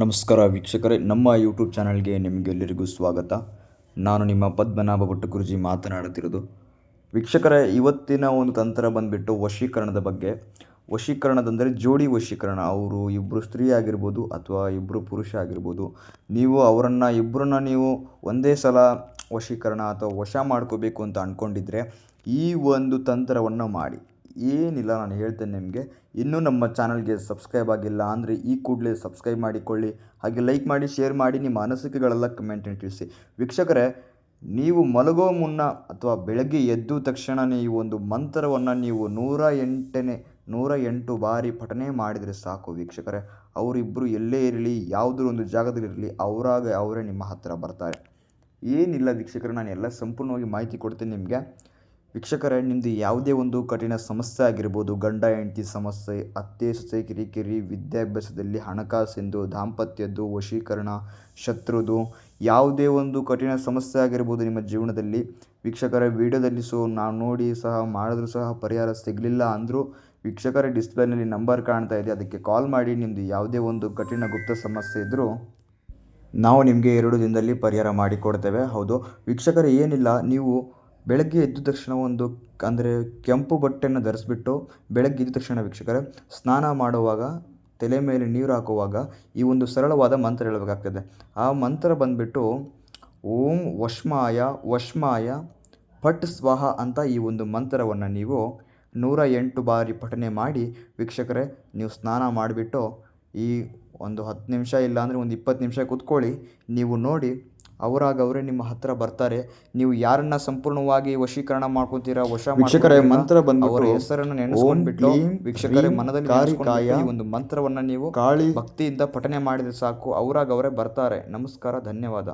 ನಮಸ್ಕಾರ ವೀಕ್ಷಕರೇ, ನಮ್ಮ ಯೂಟ್ಯೂಬ್ ಚಾನಲ್ಗೆ ನಿಮಗೆಲ್ಲರಿಗೂ ಸ್ವಾಗತ. ನಾನು ನಿಮ್ಮ ಪದ್ಮನಾಭ ಭಟ್ ಗುರೂಜಿ ಮಾತನಾಡುತ್ತಿರೋದು. ವೀಕ್ಷಕರೇ, ಇವತ್ತಿನ ಒಂದು ತಂತ್ರ ಬಂದುಬಿಟ್ಟು ವಶೀಕರಣದ ಬಗ್ಗೆ. ವಶೀಕರಣದಂದರೆ ಜೋಡಿ ವಶೀಕರಣ. ಅವರು ಇಬ್ಬರು ಸ್ತ್ರೀ ಆಗಿರ್ಬೋದು ಅಥವಾ ಇಬ್ಬರು ಪುರುಷ ಆಗಿರ್ಬೋದು. ನೀವು ಅವರನ್ನು ಇಬ್ಬರನ್ನ ನೀವು ಒಂದೇ ಸಲ ವಶೀಕರಣ ಅಥವಾ ವಶ ಮಾಡ್ಕೋಬೇಕು ಅಂತ ಅಂದ್ಕೊಂಡಿದ್ರೆ ಈ ಒಂದು ತಂತ್ರವನ್ನು ಮಾಡಿ. ಏನಿಲ್ಲ, ನಾನು ಹೇಳ್ತೇನೆ ನಿಮಗೆ. ಇನ್ನೂ ನಮ್ಮ ಚಾನಲ್ಗೆ ಸಬ್ಸ್ಕ್ರೈಬ್ ಆಗಿಲ್ಲ ಅಂದರೆ ಈ ಕೂಡಲೇ ಸಬ್ಸ್ಕ್ರೈಬ್ ಮಾಡಿಕೊಳ್ಳಿ. ಹಾಗೆ ಲೈಕ್ ಮಾಡಿ, ಶೇರ್ ಮಾಡಿ, ನಿಮ್ಮ ಅನಿಸಿಕೆಗಳೆಲ್ಲ ಕಮೆಂಟನ್ನು ತಿಳಿಸಿ. ವೀಕ್ಷಕರೇ, ನೀವು ಮಲಗೋ ಮುನ್ನ ಅಥವಾ ಬೆಳಗ್ಗೆ ಎದ್ದ ತಕ್ಷಣ ಈ ಒಂದು ಮಂತ್ರವನ್ನು ನೀವು 108 ಬಾರಿ ಪಠನೆ ಮಾಡಿದರೆ ಸಾಕು ವೀಕ್ಷಕರೇ. ಅವರಿಬ್ಬರು ಎಲ್ಲೇ ಇರಲಿ, ಯಾವುದೋ ಒಂದು ಜಾಗದಲ್ಲಿರಲಿ, ಅವರೇ ನಿಮ್ಮ ಹತ್ತಿರ ಬರ್ತಾರೆ. ಏನಿಲ್ಲ ವೀಕ್ಷಕರೇ, ನಾನು ಎಲ್ಲ ಸಂಪೂರ್ಣವಾಗಿ ಮಾಹಿತಿ ಕೊಡ್ತೀನಿ ನಿಮಗೆ. ವೀಕ್ಷಕರೇ, ನಿಮ್ಮದು ಯಾವುದೇ ಒಂದು ಕಠಿಣ ಸಮಸ್ಯೆ ಆಗಿರ್ಬೋದು, ಗಂಡ ಹೆಂಡತಿ ಸಮಸ್ಯೆ, ಅತ್ತೆ ಸೊಸೆ ಕಿರಿಕಿರಿ, ವಿದ್ಯಾಭ್ಯಾಸದಲ್ಲಿ, ಹಣಕಾಸಿಂದು, ದಾಂಪತ್ಯದ್ದು, ವಶೀಕರಣ, ಶತ್ರುದು, ಯಾವುದೇ ಒಂದು ಕಠಿಣ ಸಮಸ್ಯೆ ಆಗಿರ್ಬೋದು ನಿಮ್ಮ ಜೀವನದಲ್ಲಿ ವೀಕ್ಷಕರೇ, ವಿಡಿಯೋದಲ್ಲಿ ನಾವು ನೋಡಿ ಸಹ ಮಾಡಿದ್ರೂ ಸಹ ಪರಿಹಾರ ಸಿಗಲಿಲ್ಲ ಅಂದರೂ ವೀಕ್ಷಕರೇ, ಡಿಸ್ಪ್ಲೇನಲ್ಲಿ ನಂಬರ್ ಕಾಣ್ತಾ ಇದೆ, ಅದಕ್ಕೆ ಕಾಲ್ ಮಾಡಿ. ನಿಮ್ಮದು ಯಾವುದೇ ಒಂದು ಕಠಿಣ ಗುಪ್ತ ಸಮಸ್ಯೆ ಇದ್ದರೂ ನಾವು ನಿಮಗೆ 2 ದಿನದಲ್ಲಿ ಪರಿಹಾರ ಮಾಡಿಕೊಡ್ತೇವೆ. ಹೌದು ವೀಕ್ಷಕರೇ, ಏನಿಲ್ಲ, ನೀವು ಬೆಳಗ್ಗೆ ಎದ್ದ ತಕ್ಷಣ ಅಂದರೆ ಕೆಂಪು ಬಟ್ಟೆಯನ್ನು ಧರಿಸ್ಬಿಟ್ಟು ಬೆಳಗ್ಗೆ ಎದ್ದ ತಕ್ಷಣ ವೀಕ್ಷಕರೇ, ಸ್ನಾನ ಮಾಡುವಾಗ, ತಲೆ ಮೇಲೆ ನೀರು ಹಾಕುವಾಗ ಈ ಒಂದು ಸರಳವಾದ ಮಂತ್ರ ಹೇಳಬೇಕಾಗ್ತದೆ. ಆ ಮಂತ್ರ ಬಂದುಬಿಟ್ಟು ಓಂ ವಶ್ಮಾಯ ಫಟ್ ಸ್ವಾಹ ಅಂತ ಈ ಒಂದು ಮಂತ್ರವನ್ನು ನೀವು 108 ಬಾರಿ ಪಠನೆ ಮಾಡಿ ವೀಕ್ಷಕರೇ. ನೀವು ಸ್ನಾನ ಮಾಡಿಬಿಟ್ಟು ಈ ಒಂದು 10 ನಿಮಿಷ ಇಲ್ಲಾಂದರೆ ಒಂದು 20 ನಿಮಿಷ ಕೂತ್ಕೊಳ್ಳಿ. ನೀವು ನೋಡಿ, ಅವರೇ ನಿಮ್ಮ ಹತ್ತಿರ ಬರ್ತಾರೆ. ನೀವು ಯಾರನ್ನ ಸಂಪೂರ್ಣವಾಗಿ ವಶೀಕರಣ ಮಾಡ್ಕೊತೀರಾ, ವೀಕ್ಷಕರೇ, ಮಂತ್ರ ಬಂದು ಅವರ ಹೆಸರನ್ನು ನೆನೆಸ್ಕೊಂಡ್ಬಿಟ್ಟು ವೀಕ್ಷಕರೇ, ಮನದಲ್ಲಿ ಈ ಒಂದು ಮಂತ್ರವನ್ನು ನೀವು ಭಕ್ತಿಯಿಂದ ಪಠನೆ ಮಾಡಿದರೆ ಸಾಕು, ಅವರೇ ಬರ್ತಾರೆ. ನಮಸ್ಕಾರ, ಧನ್ಯವಾದ.